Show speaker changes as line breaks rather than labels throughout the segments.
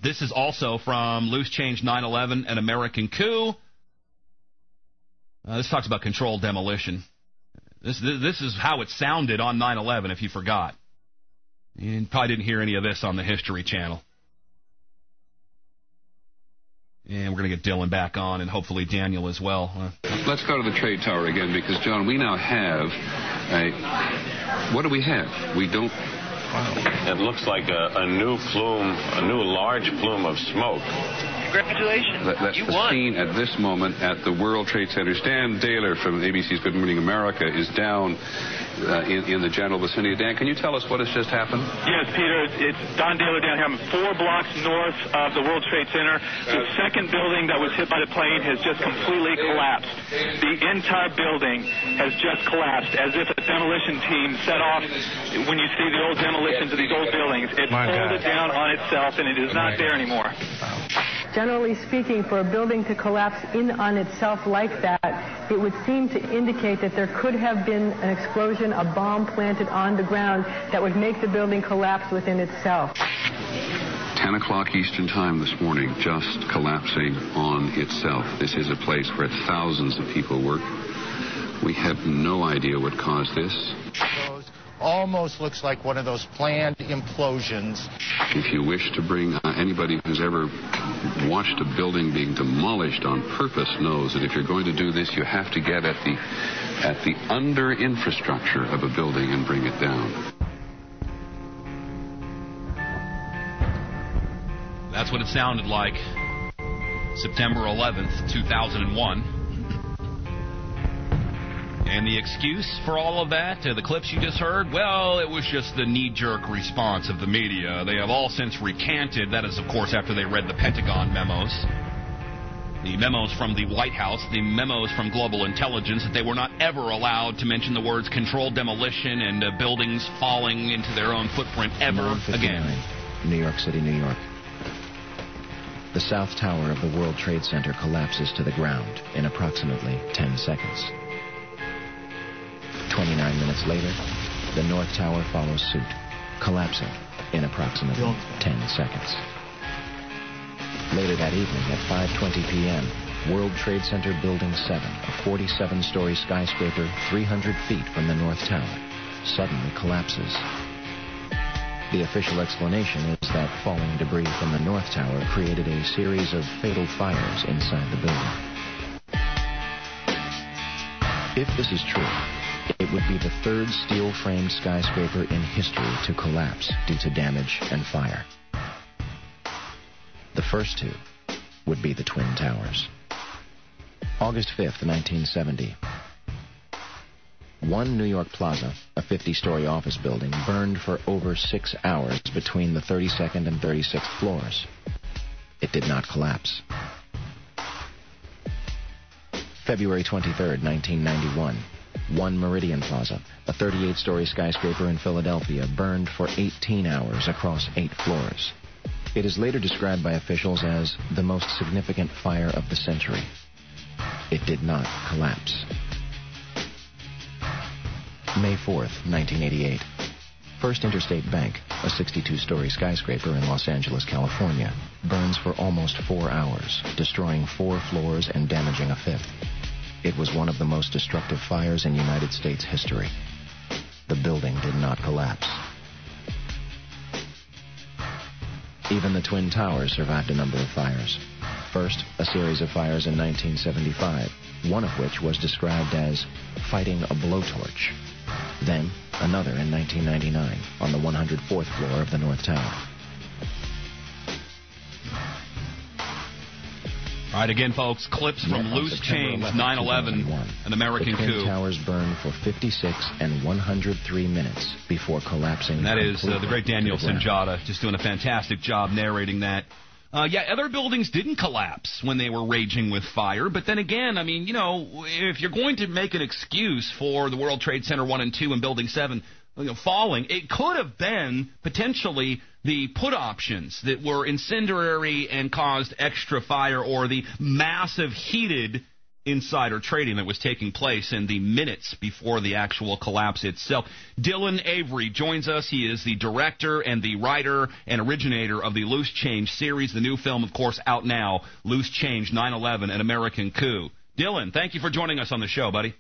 This is also from Loose Change 9/11, An American Coup. This talks about controlled demolition. This is how it sounded on 9/11, if you forgot. You probably didn't hear any of this on the History Channel. And we're going to get Dylan back on, and hopefully Daniel as well.
Let's go to the trade tower again, because, John, we now have what do we have? We don't...
Wow. It looks like a new plume, a new large plume of smoke.
Congratulations.
That's
you
the
won.
scene at this moment at the World Trade Center. Stan Daler from ABC's Good Morning America is down in the general vicinity. Dan, can you tell us what has just happened?
Yes, Peter. It's Don Daler down here. I'm 4 blocks north of the World Trade Center. The second building that was hit by the plane has just completely collapsed. The entire building has just collapsed, as if a demolition team set off. When you see the old demolitions of these old buildings, it folded down on itself, and it is not there anymore.
Generally speaking, for a building to collapse in on itself like that, it would seem to indicate that there could have been an explosion, a bomb planted on the ground that would make the building collapse within itself.
10 o'clock Eastern Time this morning, just collapsing on itself. This is a place where thousands of people work. We have no idea what caused this.
Almost looks like one of those planned implosions.
If you wish to bring anybody who's ever watched a building being demolished on purpose knows that if you're going to do this, you have to get at the under infrastructure of a building and bring it down.
That's what it sounded like September 11th, 2001. And the excuse for all of that, the clips you just heard, well, it was just the knee-jerk response of the media. They have all since recanted. That is, of course, after they read the Pentagon memos. The memos from the White House, the memos from Global Intelligence, that they were not ever allowed to mention the words controlled demolition and buildings falling into their own footprint ever again.
New York City, New York. The South Tower of the World Trade Center collapses to the ground in approximately 10 seconds. 29 minutes later, the North Tower follows suit, collapsing in approximately 10 seconds. Later that evening at 5:20 p.m., World Trade Center Building 7, a 47-story skyscraper 300 feet from the North Tower, suddenly collapses. The official explanation is that falling debris from the North Tower created a series of fatal fires inside the building. If this is true, it would be the third steel-framed skyscraper in history to collapse due to damage and fire. The first two would be the Twin Towers. August 5th, 1970. One New York Plaza, a 50-story office building, burned for over 6 hours between the 32nd and 36th floors. It did not collapse. February 23rd, 1991. One Meridian Plaza, a 38-story skyscraper in Philadelphia, burned for 18 hours across 8 floors. It is later described by officials as the most significant fire of the century. It did not collapse. May 4th, 1988. First Interstate Bank, a 62-story skyscraper in Los Angeles, California, burns for almost 4 hours, destroying 4 floors and damaging a 5th. It was one of the most destructive fires in United States history. The building did not collapse. Even the Twin Towers survived a number of fires. First, a series of fires in 1975, one of which was described as fighting a blowtorch. Then, another in 1999 on the 104th floor of the North Tower.
All right, again, folks, clips from Loose Change, 9/11, An American Coup.
The Twin Towers burned for 56 and 103 minutes before collapsing.
And that is the great Daniel Sinjata, just doing a fantastic job narrating that. Yeah, other buildings didn't collapse when they were raging with fire. But then again, I mean, you know, if you're going to make an excuse for the World Trade Center 1 and 2 and Building 7 falling, it could have been potentially the put options that were incendiary and caused extra fire, or the massive heated insider trading that was taking place in the minutes before the actual collapse itself. Dylan Avery joins us. He is the director and the writer and originator of the Loose Change series, the new film, of course, out now, Loose Change, 9/11, An American Coup. Dylan, thank you for joining us on the show, buddy.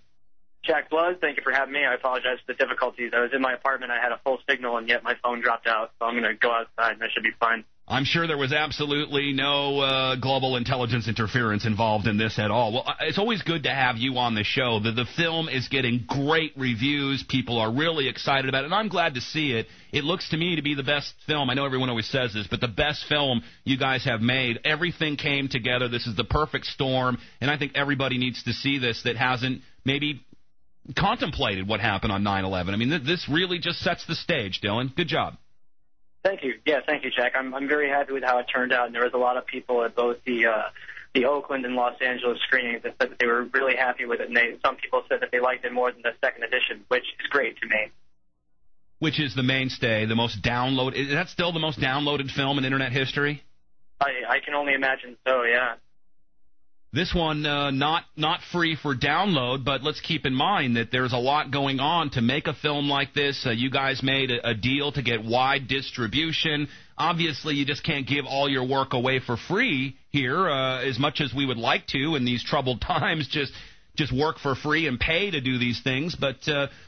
Jack Blood, thank you for having me. I apologize for the difficulties. I was in my apartment. I had a full signal, and yet my phone dropped out, so I'm going to go outside, and I should be fine.
I'm sure there was absolutely no global intelligence interference involved in this at all. Well, it's always good to have you on the show. The film is getting great reviews. People are really excited about it, and I'm glad to see it. It looks to me to be the best film. I know everyone always says this, but the best film you guys have made. Everything came together. This is the perfect storm, and I think everybody needs to see this that hasn't maybe contemplated what happened on 9/11. I mean, this really just sets the stage, Dylan. Good job.
Thank you. Yeah, thank you, Jack. I'm very happy with how it turned out, and there was a lot of people at both the Oakland and Los Angeles screenings that said that they were really happy with it, and some people said that they liked it more than the second edition, which is great to me.
Which is the mainstay, the most downloaded? Is that still the most downloaded film in Internet history?
I can only imagine so, yeah.
This one, not free for download, but let's keep in mind that there's a lot going on to make a film like this. You guys made a deal to get wide distribution. Obviously, you just can't give all your work away for free here, as much as we would like to in these troubled times, just work for free and pay to do these things. But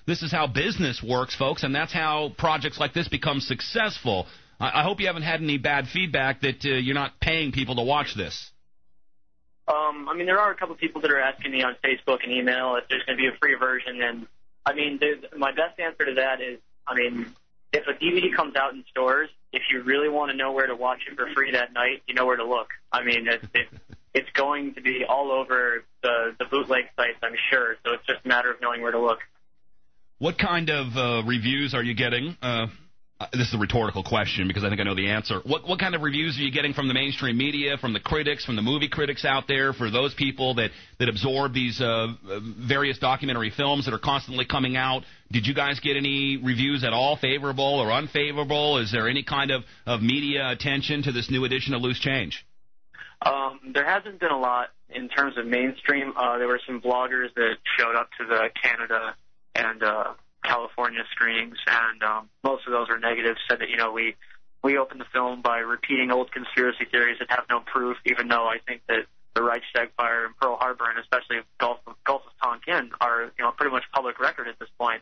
this is how business works, folks, and that's how projects like this become successful. I hope you haven't had any bad feedback that you're not paying people to watch this.
I mean, there are a couple of people that are asking me on Facebook and email if there's going to be a free version, and, I mean, my best answer to that is, I mean, if a DVD comes out in stores, if you really want to know where to watch it for free that night, you know where to look. I mean, it's going to be all over the bootleg sites, I'm sure, so it's just a matter of knowing where to look. What kind of reviews are you getting? This is a rhetorical question because I think I know the answer. What kind of reviews are you getting from the mainstream media, from the critics, from the movie critics out there, for those people that absorb these various documentary films that are constantly coming out? Did you guys get any reviews at all, favorable or unfavorable? Is there any kind of media attention to this new edition of Loose Change? There hasn't been a lot in terms of mainstream. There were some bloggers that showed up to the Canada and California screenings, and most of those were negative, said that, you know, we opened the film by repeating old conspiracy theories that have no proof, even though I think that the Reichstag fire and Pearl Harbor and especially Gulf of Tonkin are, you know, pretty much public record at this point.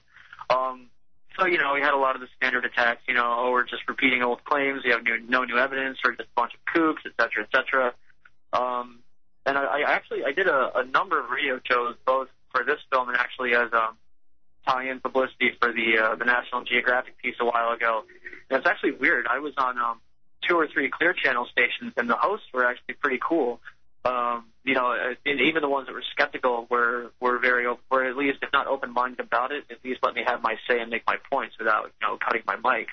So, you know, we had a lot of the standard attacks, you know, oh, we're just repeating old claims, we have no new evidence, or just a bunch of kooks, et cetera, et cetera. And I did a number of radio shows, both for this film and actually as tie-in publicity for the National Geographic piece a while ago. And it's actually weird. I was on 2 or 3 Clear Channel stations, and the hosts were actually pretty cool. You know, and even the ones that were skeptical were very open, or at least, if not open-minded about it, at least let me have my say and make my points without, you know, cutting my mic.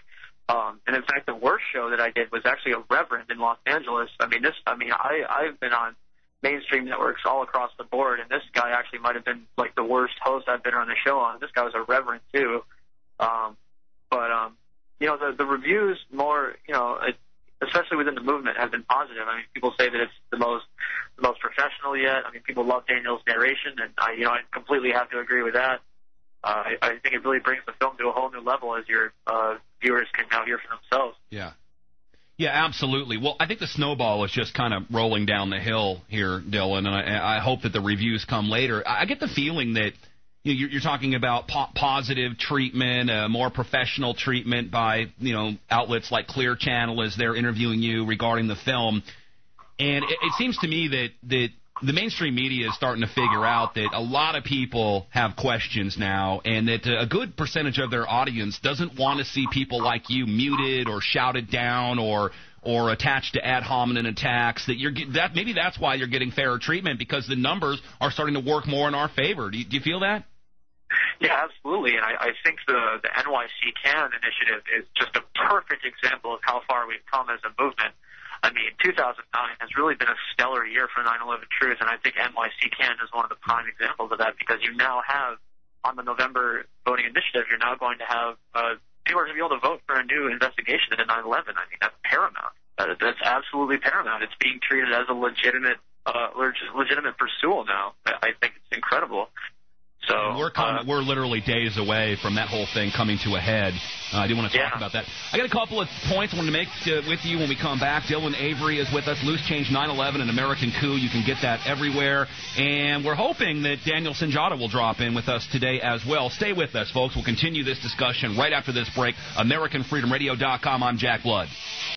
And in fact, the worst show that I did was actually a reverend in Los Angeles. I've been on mainstream networks all across the board, and this guy actually might have been like the worst host I've been on the show on. This guy was a reverend too. You know, the reviews more, you know, especially within the movement, have been positive. I mean, people say that it's the most professional yet. I mean, people love Daniel's narration, and I completely have to agree with that. I think it really brings the film to a whole new level, as your viewers can now hear for themselves. Yeah. Yeah, absolutely. Well, I think the snowball is just kind of rolling down the hill here, Dylan, and I hope that the reviews come later. I get the feeling that you're talking about positive treatment, more professional treatment by, you know, outlets like Clear Channel as they're interviewing you regarding the film. And it seems to me that the mainstream media is starting to figure out that a lot of people have questions now, and that a good percentage of their audience doesn't want to see people like you muted or shouted down or attached to ad hominem attacks. Maybe that's why you're getting fairer treatment, because the numbers are starting to work more in our favor. Do you feel that? Yeah, absolutely. And I think the NYC Can initiative is just a perfect example of how far we've come as a movement. I mean, 2009 has really been a stellar year for 9/11 Truth, and I think NYC Can is one of the prime examples of that, because you now have, on the November voting initiative, you're now going to have people are going to be able to vote for a new investigation into 9/11. I mean, that's paramount. That's absolutely paramount. It's being treated as a legitimate
legitimate pursuit now. I think it's incredible. So
we're literally days away from that whole thing coming to a head. I do want to talk about that. I got a couple of points I want to make with you when we come back. Dylan Avery is with us. Loose Change 9/11, an American coup. You can get that everywhere. And we're hoping that Daniel Sinjata will drop in with us today as well. Stay with us, folks. We'll continue this discussion right after this break. AmericanFreedomRadio.com. I'm Jack Blood.